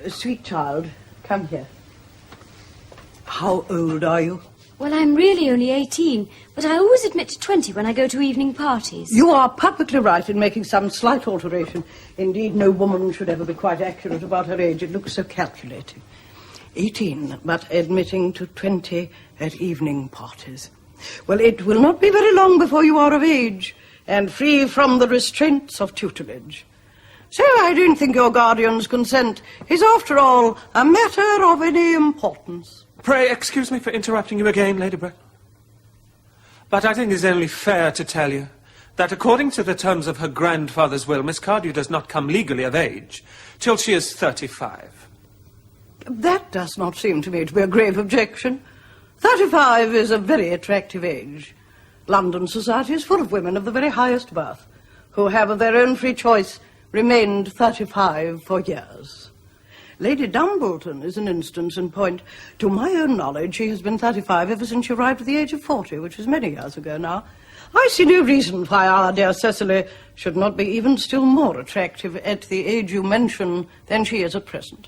Sweet child, come here. How old are you? Well, I'm really only 18, but I always admit to 20 when I go to evening parties. You are perfectly right in making some slight alteration. Indeed, no woman should ever be quite accurate about her age. It looks so calculating. 18, but admitting to 20 at evening parties. Well, it will not be very long before you are of age and free from the restraints of tutelage. So I don't think your guardian's consent is, after all, a matter of any importance. Pray, excuse me for interrupting you again, Lady Bracknell. But I think it's only fair to tell you that according to the terms of her grandfather's will, Miss Cardew does not come legally of age till she is 35. That does not seem to me to be a grave objection. 35 is a very attractive age. London society is full of women of the very highest birth who have, of their own free choice, remained 35 for years. Lady Dumbleton is an instance in point. To my own knowledge, she has been 35 ever since she arrived at the age of 40, which is many years ago now. I see no reason why our dear Cecily should not be even still more attractive at the age you mention than she is at present.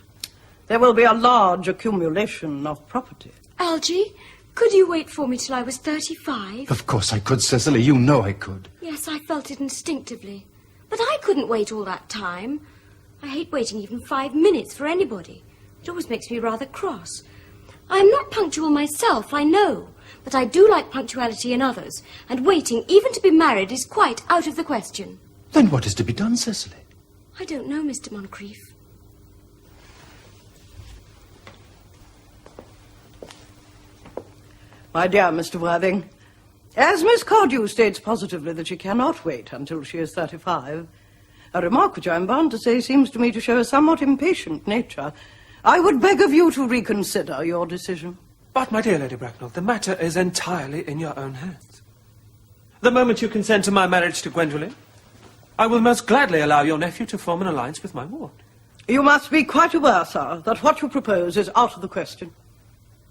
There will be a large accumulation of property. Algy, could you wait for me till I was 35? Of course I could, Cecily. You know I could. Yes, I felt it instinctively. But I couldn't wait all that time. I hate waiting even 5 minutes for anybody. It always makes me rather cross. I'm not punctual myself, I know, but I do like punctuality in others, and waiting, even to be married, is quite out of the question. Then what is to be done, Cecily? I don't know, Mr. Moncrief. My dear Mr. Worthing, as Miss Cardew states positively that she cannot wait until she is 35, a remark which I'm bound to say seems to me to show a somewhat impatient nature, I would beg of you to reconsider your decision. But, my dear Lady Bracknell, the matter is entirely in your own hands. The moment you consent to my marriage to Gwendolen, I will most gladly allow your nephew to form an alliance with my ward. You must be quite aware, sir, that what you propose is out of the question.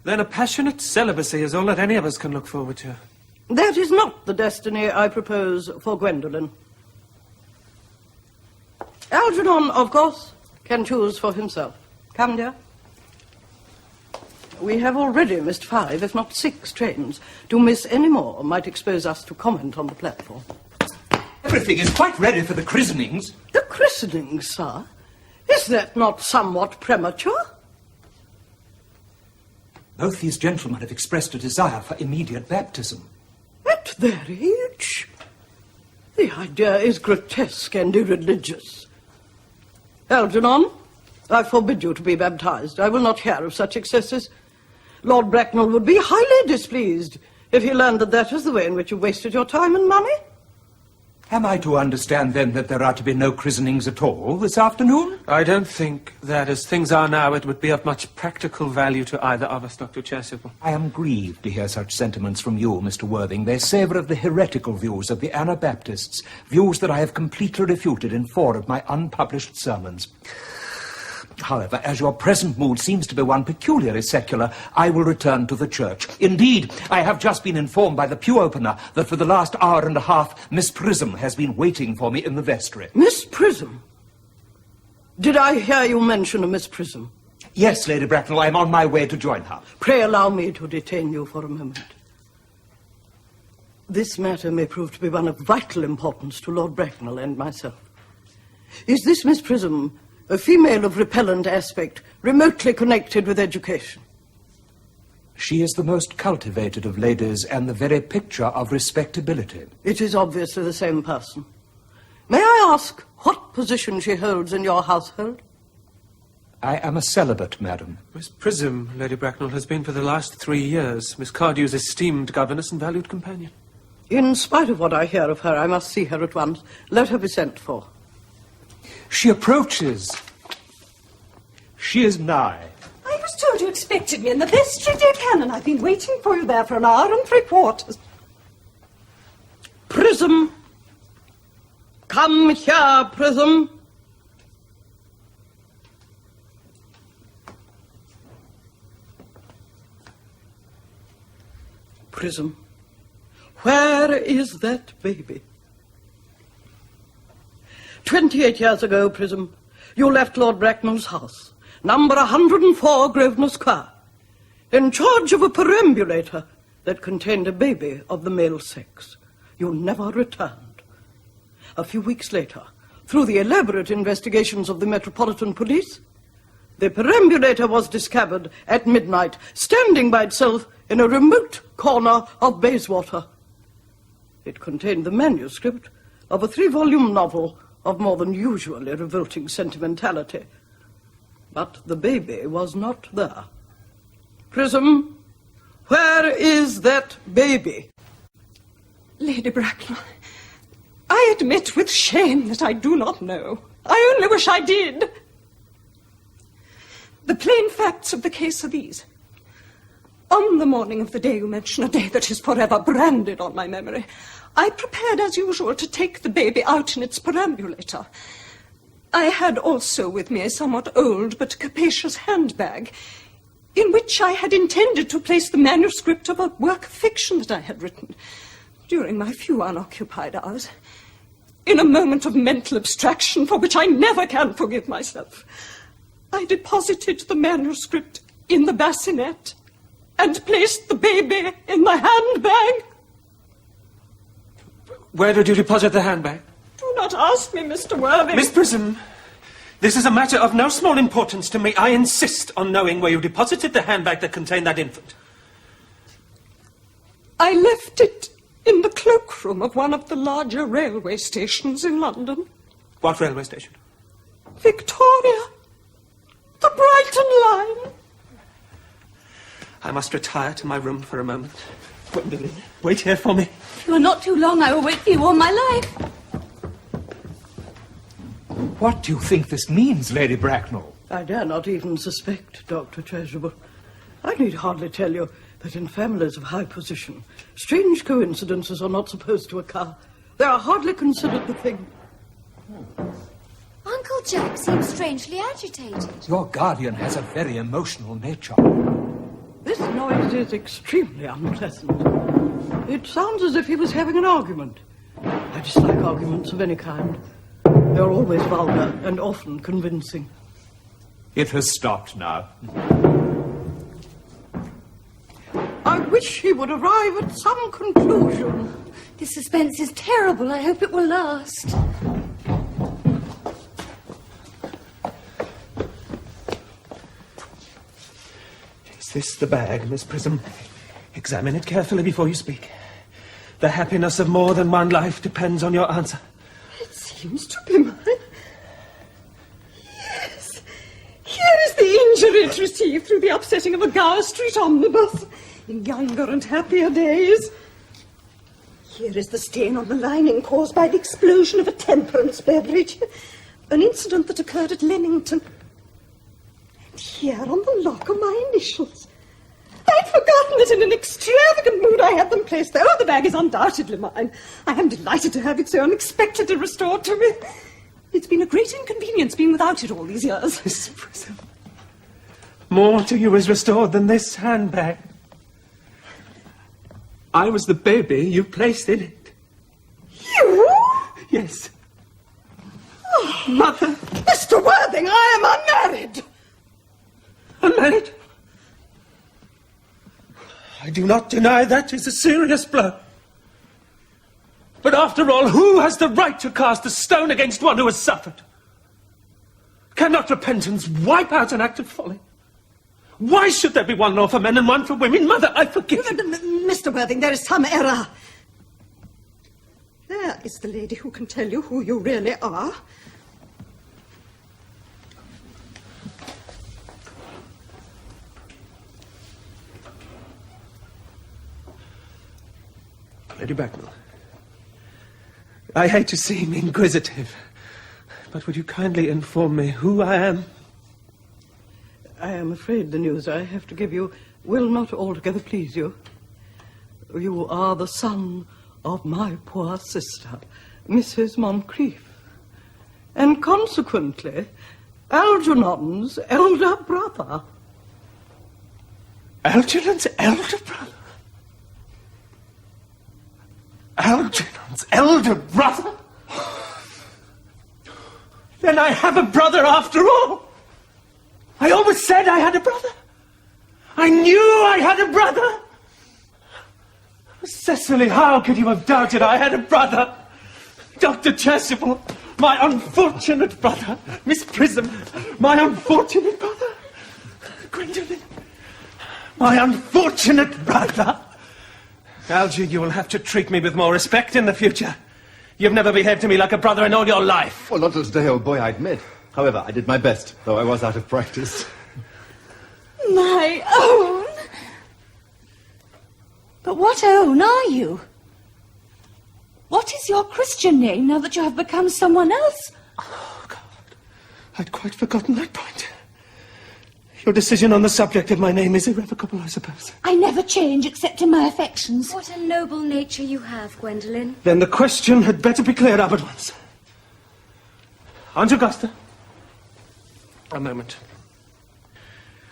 Then a passionate celibacy is all that any of us can look forward to. That is not the destiny I propose for Gwendolen. Algernon, of course, can choose for himself. Come, dear. We have already missed 5, if not 6 trains. To miss any more might expose us to comment on the platform. Everything is quite ready for the christenings. The christenings, sir? Is that not somewhat premature? Both these gentlemen have expressed a desire for immediate baptism. At their age? The idea is grotesque and irreligious. Algernon, I forbid you to be baptized. I will not hear of such excesses. Lord Bracknell would be highly displeased if he learned that that is the way in which you wasted your time and money. Am I to understand, then, that there are to be no christenings at all this afternoon? I don't think that, as things are now, it would be of much practical value to either of us, Dr. Chasuble. I am grieved to hear such sentiments from you, Mr. Worthing. They savour of the heretical views of the Anabaptists, views that I have completely refuted in 4 of my unpublished sermons. However, as your present mood seems to be one peculiarly secular, I will return to the church. Indeed, I have just been informed by the pew opener that for the last hour and a half, Miss Prism has been waiting for me in the vestry. Miss Prism? Did I hear you mention a Miss Prism? Yes, Lady Bracknell, I am on my way to join her. Pray allow me to detain you for a moment. This matter may prove to be one of vital importance to Lord Bracknell and myself. Is this Miss Prism a female of repellent aspect, remotely connected with education? She is the most cultivated of ladies and the very picture of respectability. It is obviously the same person. May I ask what position she holds in your household? I am a celibate, madam. Miss Prism, Lady Bracknell, has been for the last 3 years Miss Cardew's esteemed governess and valued companion. In spite of what I hear of her, I must see her at once. Let her be sent for. She approaches. She is nigh. I was told you expected me in the vestry, dear Canon. I've been waiting for you there for an hour and 3/4. Prism! Come here, Prism! Prism, where is that baby? 28 years ago, Prism, you left Lord Bracknell's house. number 104 Grosvenor Square, in charge of a perambulator that contained a baby of the male sex. You never returned. A few weeks later, through the elaborate investigations of the Metropolitan Police, the perambulator was discovered at midnight, standing by itself in a remote corner of Bayswater. It contained the manuscript of a 3-volume novel of more than usually revolting sentimentality. But the baby was not there. Prism, where is that baby? Lady Bracknell, I admit with shame that I do not know. I only wish I did. The plain facts of the case are these. On the morning of the day you mention, a day that is forever branded on my memory, I prepared as usual to take the baby out in its perambulator. I had also with me a somewhat old but capacious handbag, in which I had intended to place the manuscript of a work of fiction that I had written during my few unoccupied hours. In a moment of mental abstraction for which I never can forgive myself, I deposited the manuscript in the bassinet and placed the baby in the handbag. Where did you deposit the handbag? Do not ask me, Mr. Worthing. Miss Prism, this is a matter of no small importance to me. I insist on knowing where you deposited the handbag that contained that infant. I left it in the cloakroom of one of the larger railway stations in London. What railway station? Victoria. The Brighton line. I must retire to my room for a moment. Gwendolyn, wait here for me. If you are not too long, I will wait for you all my life. What do you think this means, Lady Bracknell? I dare not even suspect, Dr. Treasurer. I need hardly tell you that in families of high position, strange coincidences are not supposed to occur. They are hardly considered the thing. Uncle Jack seems strangely agitated. Your guardian has a very emotional nature. This noise is extremely unpleasant. It sounds as if he was having an argument. I dislike arguments of any kind. They're always vulgar and often convincing. It has stopped now. I wish he would arrive at some conclusion. This suspense is terrible. I hope it will last. Is this the bag, Miss Prism? Examine it carefully before you speak. The happiness of more than one life depends on your answer. It seems to be mine. Yes. Here is the injury it received through the upsetting of a Gower Street omnibus in younger and happier days. Here is the stain on the lining caused by the explosion of a temperance beverage, an incident that occurred at Leamington. And here on the lock are my initials. I'd forgotten that in an extravagant mood I had them placed there. Oh, the bag is undoubtedly mine. I am delighted to have it so unexpectedly restored to me. It's been a great inconvenience being without it all these years. Miss Prism, more to you is restored than this handbag. I was the baby you placed in it. You? Yes. Mother. Mr. Worthing, I am unmarried. Unmarried? I do not deny that is a serious blow. But after all, who has the right to cast a stone against one who has suffered? Cannot repentance wipe out an act of folly? Why should there be one law for men and one for women? Mother, I forgive you. Mr. Worthing, there is some error. There is the lady who can tell you who you really are. Lady Bracknell, I hate to seem inquisitive, but would you kindly inform me who I am? I am afraid the news I have to give you will not altogether please you. You are the son of my poor sister, Mrs. Moncrief, and consequently Algernon's elder brother. Algernon's elder brother? Algernon's elder brother? Then I have a brother after all. I always said I had a brother. I knew I had a brother. Cecily, how could you have doubted I had a brother? Dr. Chasuble, my unfortunate brother. Miss Prism, my unfortunate brother. Gwendolen, my unfortunate brother. Algy, you will have to treat me with more respect in the future. You've never behaved to me like a brother in all your life. Well, not till today, old boy, I admit. However, I did my best, though I was out of practice. My own? But what own are you? What is your Christian name now that you have become someone else? Oh, God. I'd quite forgotten that point. Your decision on the subject of my name is irrevocable, I suppose. I never change except in my affections. What a noble nature you have, Gwendolen. Then the question had better be cleared up at once. Aunt Augusta. A moment.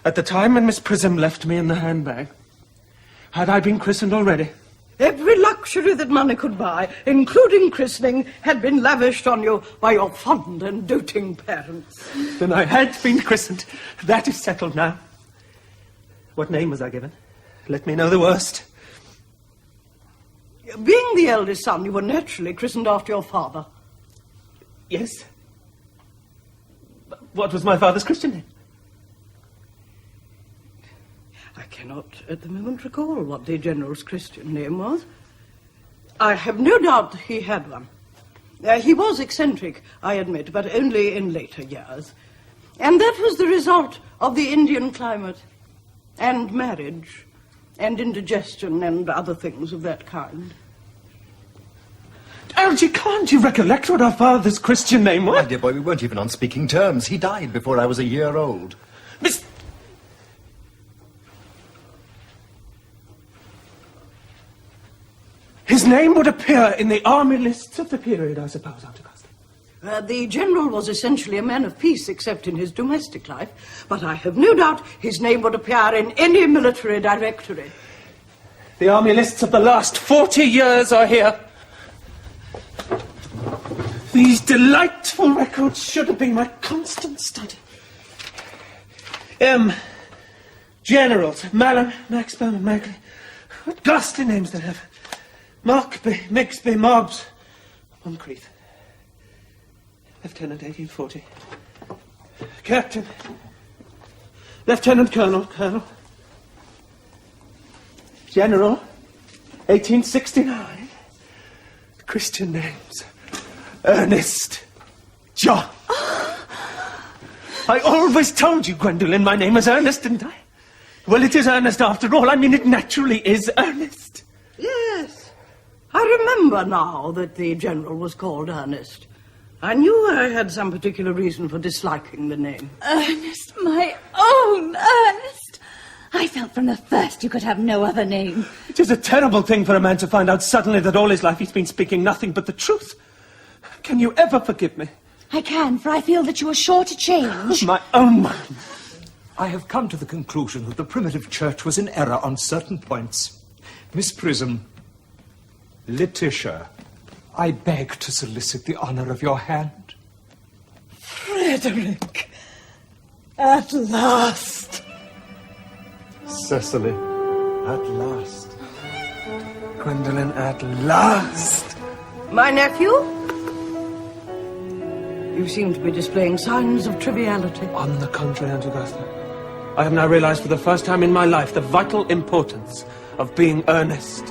At the time when Miss Prism left me in the handbag, had I been christened already? Every luxury that money could buy, including christening, had been lavished on you by your fond and doting parents. Then I had been christened. That is settled now. What name was I given? Let me know the worst. Being the eldest son, you were naturally christened after your father. Yes. What was my father's Christian name? I cannot at the moment recall what the General's Christian name was. I have no doubt that he had one. He was eccentric, I admit, but only in later years. And that was the result of the Indian climate, and marriage, and indigestion, and other things of that kind. Algy, can't you recollect what our father's Christian name was? My dear boy, we weren't even on speaking terms. He died before I was a year old. Miss... His name would appear in the army lists of the period, I suppose, Aunt Augusta. The General was essentially a man of peace, except in his domestic life, but I have no doubt his name would appear in any military directory. The army lists of the last 40 years are here. These delightful records should have been my constant study. Generals, Malham, Maxburn, and Magley. What ghastly names they have. Markby, Mixby, Mobbs, Moncrief. Lieutenant, 1840. Captain. Lieutenant Colonel, Colonel. General, 1869. Christian names. Earnest. John. I always told you, Gwendolen, my name is Ernest, didn't I? Well, it is Ernest after all. I mean, it naturally is Ernest. Yes, I remember now that the General was called Earnest. I knew I had some particular reason for disliking the name. Ernest, my own Ernest. I felt from the first you could have no other name. It is a terrible thing for a man to find out suddenly that all his life he's been speaking nothing but the truth. Can you ever forgive me? I can, for I feel that you are sure to change. My own man. I have come to the conclusion that the primitive church was in error on certain points. Miss Prism, Letitia, I beg to solicit the honour of your hand. Frederick, at last. Cecily, at last. Gwendolen, at last. My nephew? You seem to be displaying signs of triviality. On the contrary, Aunt Augusta, I have now realized for the first time in my life the vital importance of being earnest.